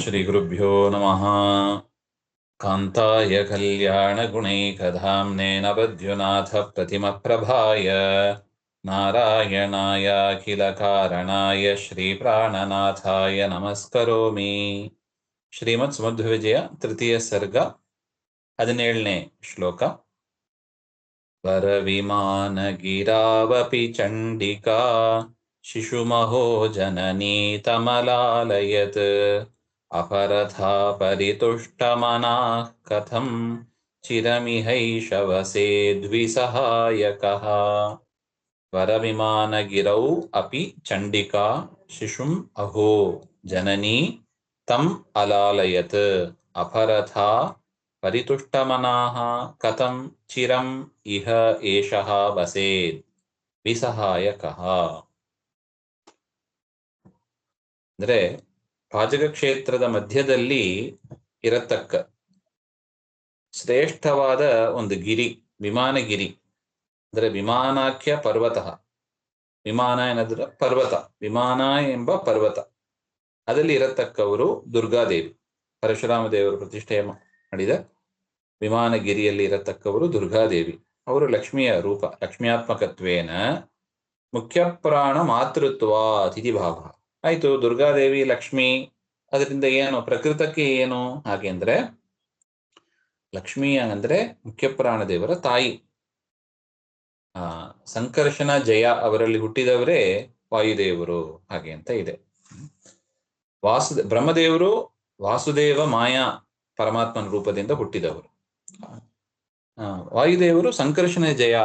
श्रीगुरुभ्यो नमः। कान्ताय कल्याणगुणैकधाम्ने नवद्युनाथप्रतिमप्रभाय नारायणायाखिलकारणाय श्रीप्राणनाथाय नमस्करोमि। ಶ್ರೀಮತ್ಸುಮಧ್ವವಿಜಯ ತೃತೀಯ ಸರ್ಗ 17ನೇ ಶ್ಲೋಕ. ವರವಿಮಾನಗಿರಾವಪಿ ಚಂಡಿಕಾ ಶಿಶುಮಹೋ ಜನನೀ ತಮಲಾಲಯತ್ ಅಪರಥಾ ಪರಿತುಷ್ಟಮನಾಃ ಕಥಂ ಚಿರಮಿಹೈಷ ವಸೇದ್ವಿಸಹಾಯಕಃ. ವರವಿಮಾನಗಿರೌ ಅಪಿ ಚಂಡಿಕಾ ಶಿಶುಂ ಅಹೋ ಜನನೀ ತಂ ಅಲಾಲಯತ್ ಅಪರಥಾ ಪರಿತುಷ್ಟಮನಾಃ ಕಥಂ ಚಿರಂ ಇಹ ಏಷಃ ವಸೇದ್ ವಿಸಹಾಯಕಃ. ಅಂದ್ರೆ ಪಾಜಕ ಕ್ಷೇತ್ರದ ಮಧ್ಯದಲ್ಲಿ ಇರತಕ್ಕ ಶ್ರೇಷ್ಠವಾದ ಒಂದು ಗಿರಿ, ವಿಮಾನಗಿರಿ ಅಂದ್ರೆ ವಿಮಾನಾಖ್ಯ ಪರ್ವತ. ವಿಮಾನ ಏನಂದ್ರೆ ಪರ್ವತ, ವಿಮಾನ ಎಂಬ ಪರ್ವತ. ಅದರಲ್ಲಿ ಇರತಕ್ಕವರು ದುರ್ಗಾದೇವಿ, ಪರಶುರಾಮ ದೇವರು ಪ್ರತಿಷ್ಠೆ ಮಾಡಿದ ವಿಮಾನಗಿರಿಯಲ್ಲಿ ಇರತಕ್ಕವರು ದುರ್ಗಾದೇವಿ. ಅವರು ಲಕ್ಷ್ಮಿಯ ರೂಪ. ಲಕ್ಷ್ಮ್ಯಾತ್ಮಕತ್ವೇನ ಮುಖ್ಯ ಪ್ರಾಣ ಮಾತೃತ್ವ ಅತಿಥಿ ಭಾವ. ಆಯ್ತು, ದುರ್ಗಾದೇವಿ ಲಕ್ಷ್ಮಿ, ಅದರಿಂದ ಏನು ಪ್ರಕೃತಕ್ಕೆ ಏನು ಹಾಗೆ ಅಂದ್ರೆ ಲಕ್ಷ್ಮಿ ಅಂದ್ರೆ ಮುಖ್ಯ ಪ್ರಾಣ ದೇವರ ತಾಯಿ. ಸಂಕರ್ಷಣ ಜಯ ಅವರಲ್ಲಿ ಹುಟ್ಟಿದವರೇ ವಾಯುದೇವರು ಹಾಗೆ ಅಂತ ಇದೆ. ಬ್ರಹ್ಮದೇವರು ವಾಸುದೇವ ಮಾಯಾ ಪರಮಾತ್ಮನ ರೂಪದಿಂದ ಹುಟ್ಟಿದವರು. ವಾಯುದೇವರು ಸಂಕರ್ಷಣ ಜಯ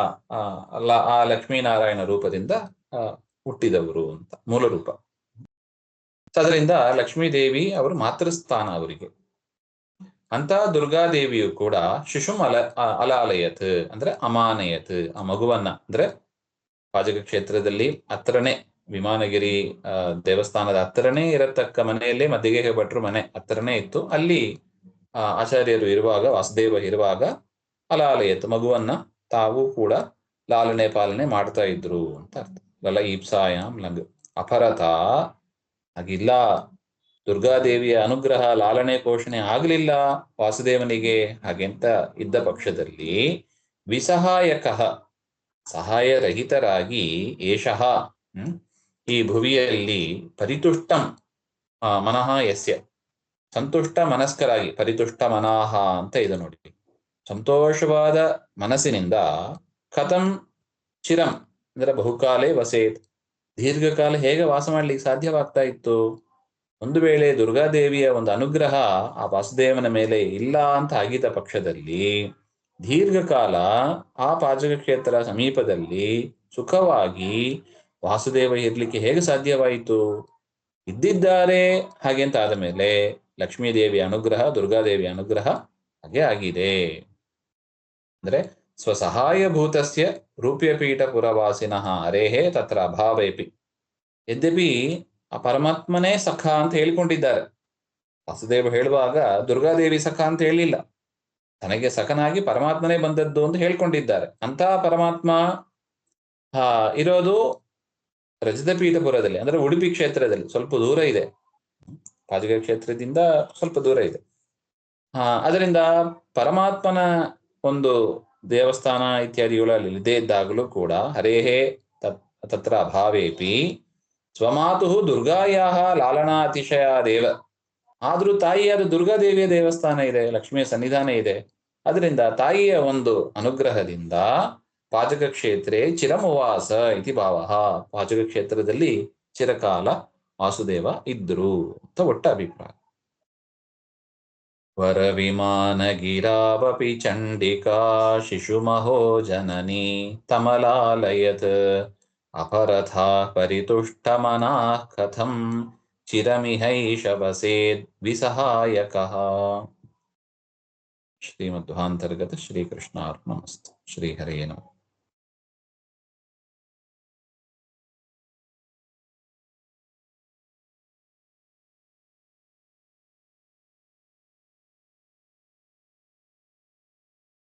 ಅಲ್ಲ ಆ ಲಕ್ಷ್ಮೀನಾರಾಯಣ ರೂಪದಿಂದ ಹುಟ್ಟಿದವರು ಅಂತ ಮೂಲ ರೂಪ. ಅದರಿಂದ ಲಕ್ಷ್ಮೀದೇವಿ ಅವರು ಮಾತೃಸ್ಥಾನ ಅವರಿಗೆ. ಅಂತ ದುರ್ಗಾದೇವಿಯು ಕೂಡ ಶಿಶುಂ ಅಲಾಲಯತ್ ಅಂದ್ರೆ ಅಮಾನಯತ್, ಆ ಮಗುವನ್ನ ಅಂದ್ರೆ ಪಾಜಕ ಕ್ಷೇತ್ರದಲ್ಲಿ ಹತ್ರನೇ ವಿಮಾನಗಿರಿ ದೇವಸ್ಥಾನದ ಹತ್ರನೇ ಇರತಕ್ಕ ಮನೆಯಲ್ಲೇ ಮದ್ದಿಗೆ ಭಟ್ರು ಮನೆ ಹತ್ರನೇ ಇತ್ತು. ಅಲ್ಲಿ ಆಚಾರ್ಯರು ಇರುವಾಗ, ವಾಸುದೇವ ಇರುವಾಗ ಅಲಾಲಯತ್ ಮಗುವನ್ನ ತಾವು ಕೂಡ ಲಾಲನೆ ಪಾಲನೆ ಮಾಡ್ತಾ ಇದ್ರು ಅಂತ ಅರ್ಥ. ಲಲ ಈಪ್ಸಾಯಾಮ್ ಲಂಗ್ ಅಪರತ ಹಾಗಿಲ್ಲ, ದುರ್ಗಾದೇವಿಯ ಅನುಗ್ರಹ ಲಾಲನೆ ಪೋಷಣೆ ಆಗ್ಲಿಲ್ಲ ವಾಸುದೇವನಿಗೆ ಹಾಗೆಂತ ಇದ್ದ ಪಕ್ಷದಲ್ಲಿ ವಿಸಹಾಯಕ ಸಹಾಯರಹಿತರಾಗಿ ಏಷಃ ಈ ಭುವಿಯಲ್ಲಿ ಪರಿತುಷ್ಟಂ ಮನಃ ಯಸ್ಯ ಸಂತುಷ್ಟ ಮನಸ್ಕರಾಗಿ, ಪರಿತುಷ್ಟ ಮನಃ ಅಂತ ಇದೆ ನೋಡಿ, ಸಂತೋಷವಾದ ಮನಸ್ಸಿನಿಂದ ಕಥಂ ಚಿರಂ ಅಂದ್ರೆ ಬಹುಕಾಲೇ ವಸೇತ್ ದೀರ್ಘಕಾಲ ಹೇಗೆ ವಾಸ ಮಾಡ್ಲಿಕ್ಕೆ ಸಾಧ್ಯವಾಗ್ತಾ ಇತ್ತು. ಒಂದು ವೇಳೆ ದುರ್ಗಾದೇವಿಯ ಒಂದು ಅನುಗ್ರಹ ಆ ವಾಸುದೇವನ ಮೇಲೆ ಇಲ್ಲ ಅಂತ ಆಗಿದ್ದ ಪಕ್ಷದಲ್ಲಿ ದೀರ್ಘಕಾಲ ಆ ಪಾಜಕ ಕ್ಷೇತ್ರ ಸಮೀಪದಲ್ಲಿ ಸುಖವಾಗಿ ವಾಸುದೇವ ಇರ್ಲಿಕ್ಕೆ ಹೇಗೆ ಸಾಧ್ಯವಾಯಿತು. ಇದ್ದಿದ್ದಾರೆ ಹಾಗೆ ಅಂತ ಆದ ಮೇಲೆ ಲಕ್ಷ್ಮೀದೇವಿಯ ಅನುಗ್ರಹ, ದುರ್ಗಾದೇವಿಯ ಅನುಗ್ರಹ ಹಾಗೆ ಆಗಿದೆ. ಅಂದ್ರೆ ಸ್ವಸಹಾಯಭೂತಸ್ಯ ರೂಪ್ಯಪೀಠ ಪುರವಾಸಿನಃ ಹರೇಹೇ ತತ್ರ ಅಭಾವೇಪಿ. ಯದ್ಯಪಿ ಆ ಪರಮಾತ್ಮನೇ ಸಖ ಅಂತ ಹೇಳಿಕೊಂಡಿದ್ದಾರೆ. ವಾಸುದೇವ ಹೇಳುವಾಗ ದುರ್ಗಾದೇವಿ ಸಖ ಅಂತ ಹೇಳಿಲ್ಲ, ತನಗೆ ಸಖನಾಗಿ ಪರಮಾತ್ಮನೇ ಬಂದದ್ದು ಅಂತ ಹೇಳ್ಕೊಂಡಿದ್ದಾರೆ. ಅಂತ ಪರಮಾತ್ಮ ಇರೋದು ರಜತಪೀಠಪುರದಲ್ಲಿ, ಅಂದ್ರೆ ಉಡುಪಿ ಕ್ಷೇತ್ರದಲ್ಲಿ. ಸ್ವಲ್ಪ ದೂರ ಇದೆ, ಪಾಜಕ ಕ್ಷೇತ್ರದಿಂದ ಸ್ವಲ್ಪ ದೂರ ಇದೆ. ಅದರಿಂದ ಪರಮಾತ್ಮನ ಒಂದು ದೇವಸ್ಥಾನ ಇತ್ಯಾದಿಗಳಲ್ಲಿ ಇದೇ ಇದ್ದಾಗಲೂ ಕೂಡ ಹರೇಹೇ ತತ್ರ ಅಭಾವೇಪಿ ಸ್ವಮಾತು ದುರ್ಗಾಯಾ ಲಾಲನಾ ಅತಿಶಯ ದೇವ. ಆದ್ರೂ ತಾಯಿಯಾದ ದುರ್ಗಾದೇವಿಯ ದೇವಸ್ಥಾನ ಇದೆ, ಲಕ್ಷ್ಮಿಯ ಸನ್ನಿಧಾನ ಇದೆ. ಅದರಿಂದ ತಾಯಿಯ ಒಂದು ಅನುಗ್ರಹದಿಂದ ಪಾಜಕ ಕ್ಷೇತ್ರೇ ಚಿರಮುವಾಸ ಇತಿ ಭಾವ. ಪಾಜಕ ಕ್ಷೇತ್ರದಲ್ಲಿ ಚಿರಕಾಲ ವಾಸುದೇವ ಇದ್ರು ಅಂತ ಒಟ್ಟ ಅಭಿಪ್ರಾಯ. ವರವಿಮಾನಗಿರಾವಪಿ ಚಂಡಿಕಾ ಶಿಶುಮಹೋ ಜನನೀ ತಮಲಾಲಯತ್ ಅಪರಥಾ ಪರಿತುಷ್ಟಮನಾಃ ಕಥಂ ಚಿರಮಿಹೈಷ ವಸೇದ್ ವಿಸಹಾಯಕಃ. ಶ್ರೀಮಧ್ವಾಂತರ್ಗತ ಶ್ರೀಕೃಷ್ಣಾರ್ಪಣಮಸ್ತು. ಶ್ರೀಹರೇ ನಮಃ.